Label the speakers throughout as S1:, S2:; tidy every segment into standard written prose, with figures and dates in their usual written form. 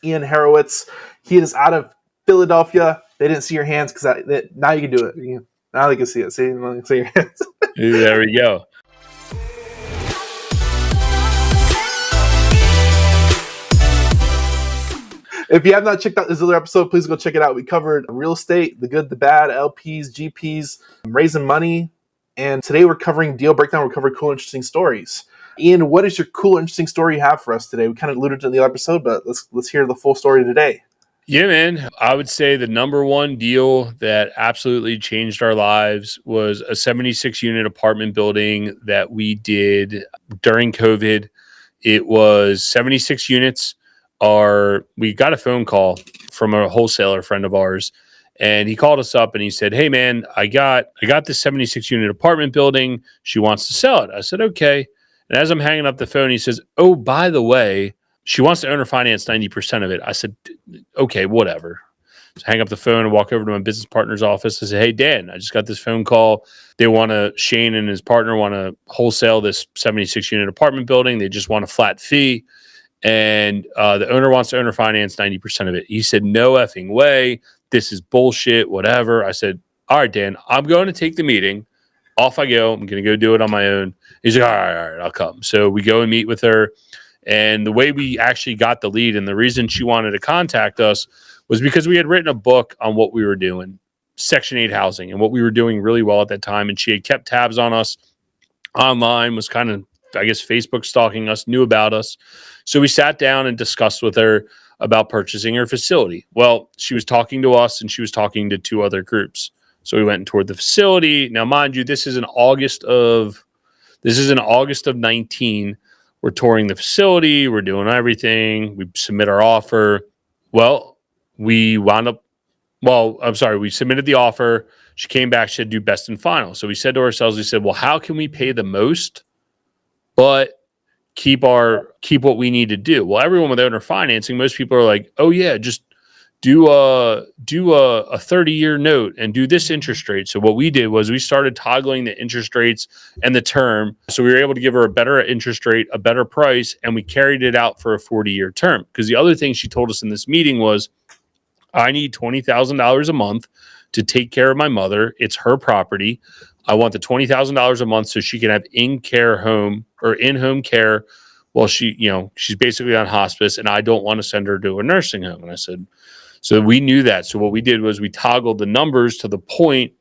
S1: Ian Horowitz. He is out of Philadelphia. They didn't see your hands because now you can do it. Now they can see it. See your hands.
S2: There we go.
S1: If you have not checked out this other episode, please go check it out. We covered real estate, the good, the bad, LPs, GPs, raising money. And today we're covering deal breakdown. We're covering cool, interesting stories. Ian, what is your cool, interesting story you have for us today? We kind of alluded to in the other episode, but let's hear the full story today.
S2: Yeah, man. I would say the number one deal that absolutely changed our lives was a 76-unit apartment building that we did during COVID. It was 76 units. We got a phone call from a wholesaler friend of ours, and he called us up and he said, "Hey, man, I got this 76-unit apartment building. She wants to sell it." I said, "Okay." And as I'm hanging up the phone, he says, "Oh, by the way, she wants to owner finance 90% of it." I said, "Okay, whatever." So hang up the phone and walk over to my business partner's office. I said, "Hey, Dan, I just got this phone call. Shane and his partner want to wholesale this 76-unit apartment building. They just want a flat fee. And the owner wants to owner finance 90% of it." He said, "No effing way. This is bullshit, whatever." I said, "All right, Dan, I'm going to take the meeting. Off I go. I'm going to go do it on my own." He's like, all right, I'll come. So we go and meet with her. And the way we actually got the lead and the reason she wanted to contact us was because we had written a book on what we were doing, Section 8 housing, and what we were doing really well at that time. And she had kept tabs on us online, was kind of, I guess, Facebook stalking us, knew about us. So we sat down and discussed with her about purchasing her facility. Well, she was talking to us and she was talking to two other groups. So we went and toured the facility. Now, mind you, this is in August of 19. We're touring the facility. We're doing everything. We submit our offer. Well, we submitted the offer. She came back. She said, "Do best and final." So we said to ourselves, well, how can we pay the most, but keep what we need to do? Well, everyone with owner financing, most people are like, "Oh yeah, just do a 30-year note and do this interest rate." So what we did was we started toggling the interest rates and the term. So we were able to give her a better interest rate, a better price, and we carried it out for a 40-year term. Because the other thing she told us in this meeting was, "I need $20,000 a month to take care of my mother. It's her property. I want the $20,000 a month so she can have in-home care while she's basically on hospice, and I don't want to send her to a nursing home." And I said, so we knew that. So what we did was we toggled the numbers to the point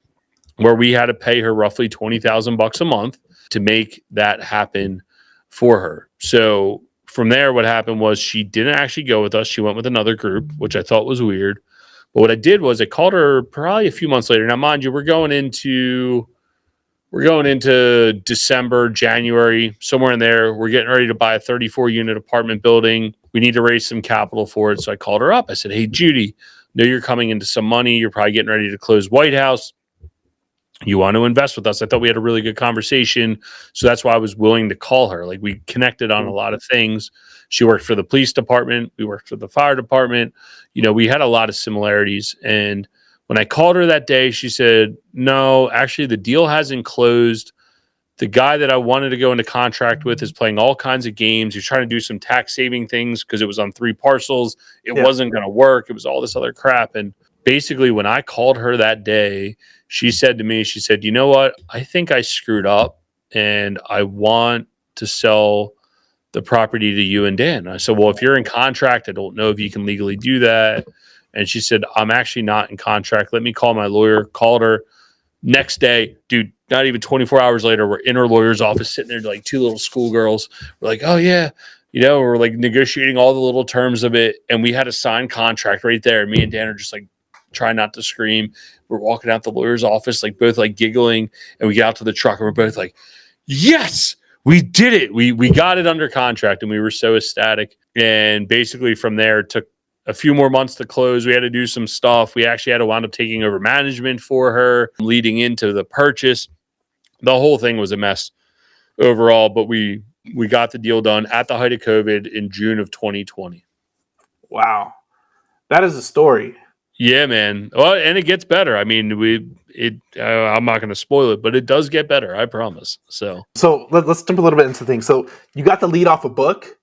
S2: where we had to pay her roughly $20,000 a month to make that happen for her. So from there, what happened was she didn't actually go with us. She went with another group, which I thought was weird. But what I did was I called her probably a few months later. Now, mind you, we're going into December, January, somewhere in there. We're getting ready to buy a 34-unit apartment building. We need to raise some capital for it. So I called her up. I said, "Hey, Judy, know you're coming into some money. You're probably getting ready to close White House. You want to invest with us?" I thought we had a really good conversation. So that's why I was willing to call her. Like, we connected on a lot of things. She worked for the police department. We worked for the fire department. We had a lot of similarities. And when I called her that day, she said, "No, actually, the deal hasn't closed. The guy that I wanted to go into contract with is playing all kinds of games. He's trying to do some tax saving things because it was on 3 parcels. It wasn't going to work. It was all this other crap." And basically, when I called her that day, she said to me, she said, "You know what? I think I screwed up and I want to sell the property to you and Dan." And I said, "Well, if you're in contract, I don't know if you can legally do that." And she said, "I'm actually not in contract. Let me call my lawyer." Called her. Next day, dude, not even 24 hours later, we're in her lawyer's office sitting there like two little schoolgirls. We're like, "Oh, yeah." We're like negotiating all the little terms of it. And we had a signed contract right there. Me and Dan are just like trying not to scream. We're walking out the lawyer's office, like both like giggling. And we get out to the truck and we're both like, "Yes, we did it. We got it under contract." And we were so ecstatic. And basically from there, it took a few more months to close. We had to do some stuff. We actually had to wind up taking over management for her leading into the purchase. The whole thing was a mess overall, but we got the deal done at the height of COVID in June of 2020.
S1: Wow. That is a story.
S2: Yeah, man. Well, and it gets better. I mean, I'm not going to spoil it, but it does get better. I promise. So
S1: let's jump a little bit into things. So you got the lead off a book.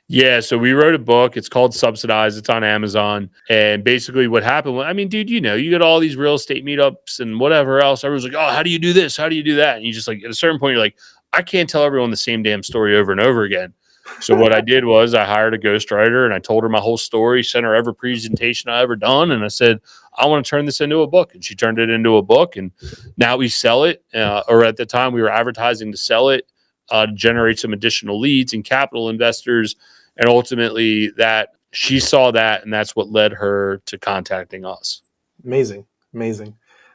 S2: Yeah, so we wrote a book. It's called Subsidized. It's on Amazon. And basically what happened, I mean, dude, you know, you get all these real estate meetups and whatever else. Everyone's like, oh, how do you do this? How do you do that? And you just like, at a certain point, you're like, I can't tell everyone the same damn story over and over again. So what I did was I hired a ghostwriter and I told her my whole story, sent her every presentation I ever done. And I said, I want to turn this into a book. And she turned it into a book. And now we sell it. Or at the time we were advertising to sell it, to generate some additional leads and capital investors. And ultimately that she saw that, and that's what led her to contacting us.
S1: Amazing.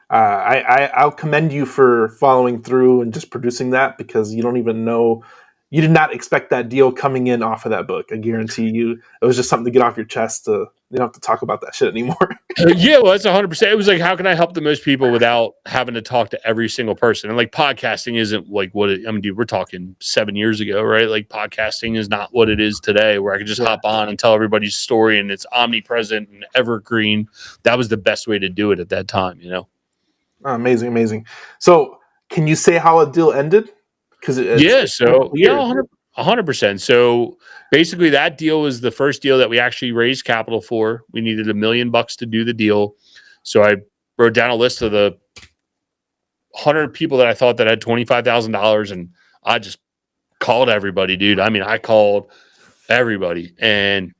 S1: I'll commend you for following through and just producing that, because you don't even know, you did not expect that deal coming in off of that book. I guarantee you it was just something to get off your chest. You don't have to talk about that shit anymore.
S2: Yeah, well, that's 100%. It was like, how can I help the most people without having to talk to every single person? And like podcasting isn't like what it, I mean, dude, we're talking 7 years ago, right? Like podcasting is not what it is today, where I can just hop on and tell everybody's story and it's omnipresent and evergreen. That was the best way to do it at that time, you know?
S1: Oh, amazing. So can you say how a deal ended? Because
S2: yeah, 100%. So basically that deal was the first deal that we actually raised capital for. We needed $1 million to do the deal. So I wrote down a list of the 100 people that I thought that had $25,000, and I just called everybody, dude. I mean, I called everybody. And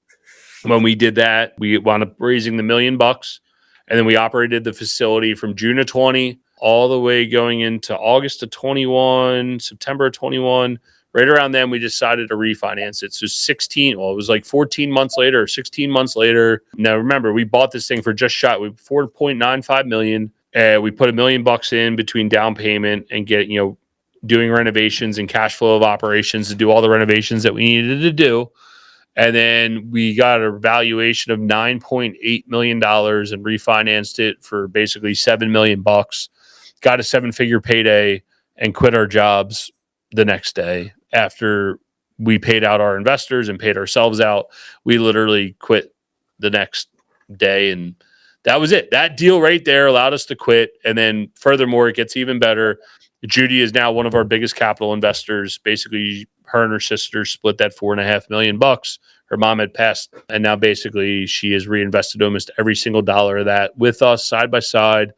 S2: when we did that, we wound up raising the $1 million, and then we operated the facility from June of 20 all the way going into August of 21, September of 21. Right around then, we decided to refinance it. So it was like 14 months later or 16 months later. Now, remember, we bought this thing for just shot. We $4.95 million. We put $1 million in between down payment and doing renovations and cash flow of operations to do all the renovations that we needed to do. And then we got a valuation of $9.8 million and refinanced it for basically $7 million. Got a 7-figure payday and quit our jobs the next day. After we paid out our investors and paid ourselves out, we literally quit the next day. And that was it. That deal right there allowed us to quit. And then furthermore, it gets even better. Judy is now one of our biggest capital investors. Basically, her and her sister split that $4.5 million. Her mom had passed, and now basically she has reinvested almost every single dollar of that with us side by side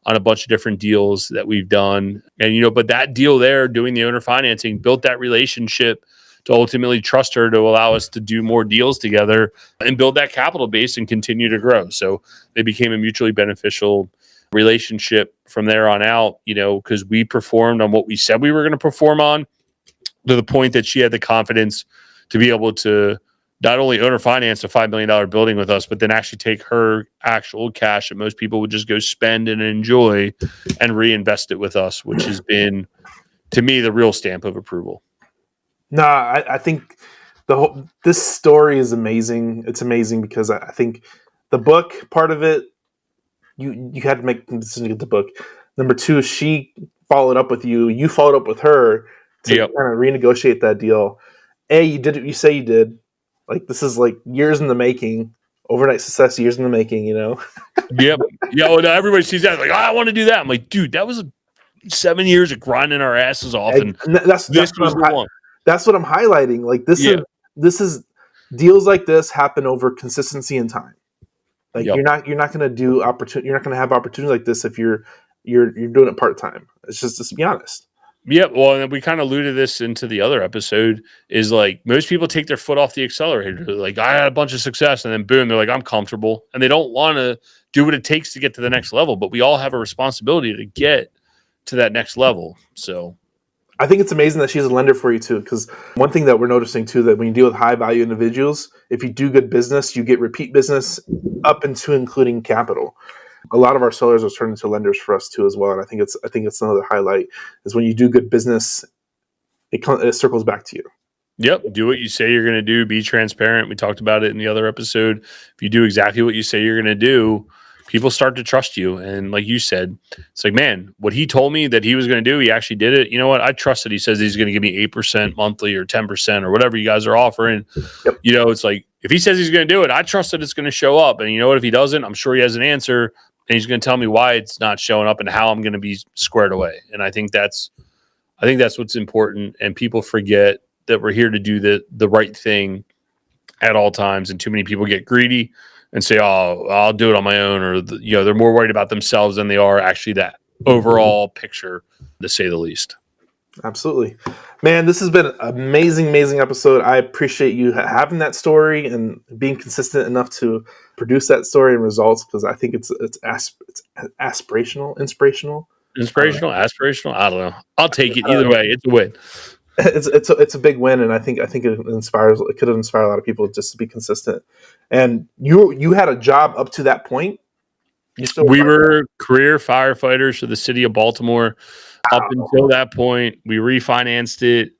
S2: on a bunch of different deals that we've done. And, but that deal there, doing the owner financing, built that relationship to ultimately trust her to allow us to do more deals together and build that capital base and continue to grow. So they became a mutually beneficial relationship from there on out, because we performed on what we said we were going to perform on, to the point that she had the confidence to be able to not only owner finance a $5 million building with us, but then actually take her actual cash that most people would just go spend and enjoy and reinvest it with us, which has been, to me, the real stamp of approval.
S1: No, I think this story is amazing. It's amazing because I think the book part of it, you had to make the decision to get the book. Number two, she followed up with you. You followed up with her to kind of renegotiate that deal. You did what you say you did. Like, this is like years in the making, overnight success, years in the making,
S2: Yep. Yeah. Well, everybody sees that like, I want to do that. I'm like, dude, that was 7 years of grinding our asses off, and
S1: that's what I'm highlighting. Like, this is deals like this happen over consistency and time. Like, you're not going to do opportunity. You're not going to have opportunity like this if you're doing it part time. It's just to be honest.
S2: Yep. Well, and we kind of alluded this into the other episode, is like most people take their foot off the accelerator. They're like, I had a bunch of success, and then boom, they're like, I'm comfortable, and they don't want to do what it takes to get to the next level. But we all have a responsibility to get to that next level. So
S1: I think it's amazing that she's a lender for you too, because one thing that we're noticing too, that when you deal with high value individuals, if you do good business, you get repeat business up into including capital. A lot of our sellers are turning to lenders for us too as well, and I think it's another highlight is when you do good business, it circles back to you.
S2: Yep. Do what you say you're going to do. Be transparent. We talked about it in the other episode. If you do exactly what you say you're going to do, people start to trust you. And like you said, it's like, man, what he told me that he was going to do, he actually did it. You know what? I trust that he says he's going to give me 8% monthly or 10% or whatever you guys are offering.
S1: Yep.
S2: It's like, if he says he's going to do it, I trust that it's going to show up. And you know what? If he doesn't, I'm sure he has an answer, and he's going to tell me why it's not showing up and how I'm going to be squared away. And I think that's what's important. And people forget that we're here to do the right thing at all times. And too many people get greedy and say, "Oh, I'll do it on my own," or they're more worried about themselves than they are actually that overall picture, to say the least.
S1: Absolutely. Man, this has been an amazing episode. I appreciate you having that story and being consistent enough to produce that story and results, because I think it's aspirational, inspirational.
S2: Aspirational. I don't know. I'll take it either way. It's a win.
S1: It's a big win, and I think it could inspire a lot of people just to be consistent. And you had a job up to that point.
S2: We were career firefighters for the city of Baltimore. Up until that point, we refinanced it.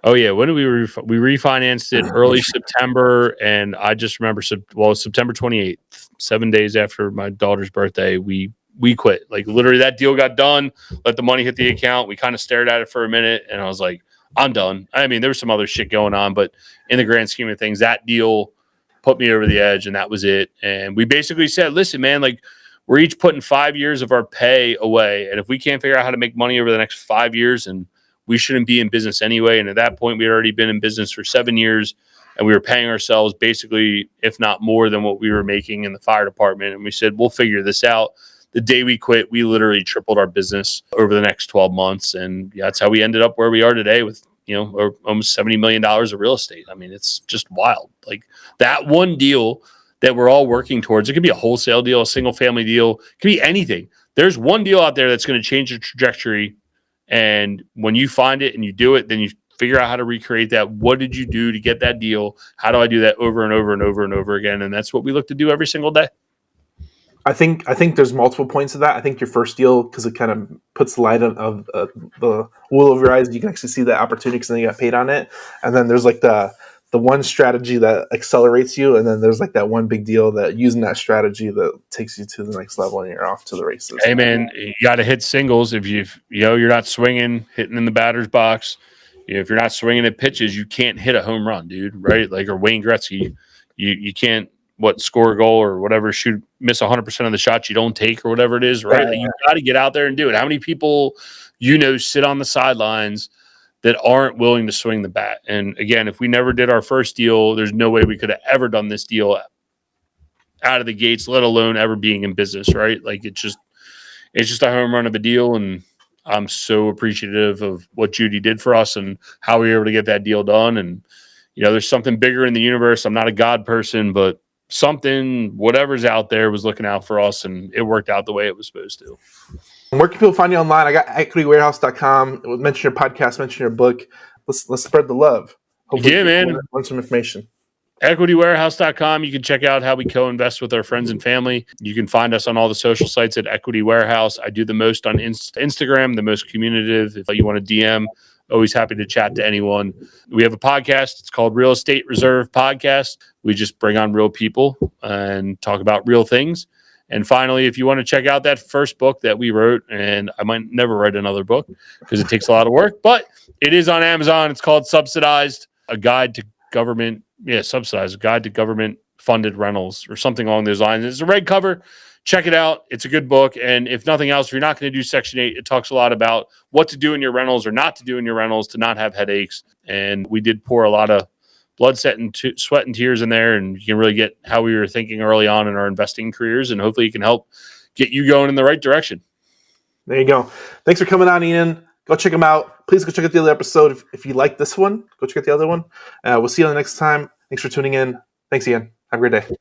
S2: Oh yeah, when did we refinanced it? Early September, and I just remember September 28th, 7 days after my daughter's birthday, we quit. Like literally, that deal got done. Let the money hit the account. We kind of stared at it for a minute, and I was like, "I'm done." I mean, there was some other shit going on, but in the grand scheme of things, that deal put me over the edge, and that was it. And we basically said, "Listen, man, like." We're each putting 5 years of our pay away. And if we can't figure out how to make money over the next 5 years, and we shouldn't be in business anyway. And at that point, we had already been in business for 7 years, and we were paying ourselves basically, if not more than what we were making in the fire department. And we said, we'll figure this out. The day we quit, we literally tripled our business over the next 12 months. And that's how we ended up where we are today with, almost $70 million of real estate. I mean, it's just wild. Like that one deal that we're all working towards. It could be a wholesale deal, a single family deal. It could be anything. There's one deal out there that's going to change the trajectory. And when you find it and you do it, then you figure out how to recreate that. What did you do to get that deal? How do I do that over and over and over and over again? And that's what we look to do every single day.
S1: I think there's multiple points of that. I think your first deal, because it kind of puts the light of the wool over your eyes. You can actually see the opportunity because then you got paid on it. And then there's like the one strategy that accelerates you, and then there's like that one big deal that using that strategy that takes you to the next level, and you're off to the races.
S2: Hey man, you got to hit singles. If you're not swinging, hitting in the batter's box. If you're not swinging at pitches, you can't hit a home run, dude. Right? Like, or Wayne Gretzky, you can't score a goal or whatever, miss 100% of the shots you don't take or whatever it is. Right? Like, you got to get out there and do it. How many people sit on the sidelines that aren't willing to swing the bat? And again, if we never did our first deal, there's no way we could have ever done this deal out of the gates, let alone ever being in business, right? Like it's just a home run of a deal. And I'm so appreciative of what Judy did for us and how we were able to get that deal done. And, there's something bigger in the universe. I'm not a God person, but whatever's out there was looking out for us, and it worked out the way it was supposed to.
S1: Where can people find you online? I got equitywarehouse.com. Mention your podcast, mention your book. Let's spread the love. Hopefully,
S2: yeah, man.
S1: Want some information.
S2: equitywarehouse.com. You can check out how we co-invest with our friends and family. You can find us on all the social sites at Equity Warehouse. I do the most on Instagram, the most communicative. If you want to DM, always happy to chat to anyone. We have a podcast. It's called Real Estate Reserve Podcast. We just bring on real people and talk about real things. And finally, if you want to check out that first book that we wrote, and I might never write another book because it takes a lot of work, but it is on Amazon. It's called Subsidized, a guide to government funded rentals or something along those lines. It's a red cover. Check it out. It's a good book. And if nothing else, if you're not going to do Section 8, it talks a lot about what to do in your rentals or not to do in your rentals to not have headaches. And we did pour a lot of blood, sweat, and tears in there, and you can really get how we were thinking early on in our investing careers, and hopefully it can help get you going in the right direction.
S1: There you go. Thanks for coming on, Ian. Go check them out. Please go check out the other episode. If you like this one, go check out the other one. We'll see you on the next time. Thanks for tuning in. Thanks, Ian. Have a great day.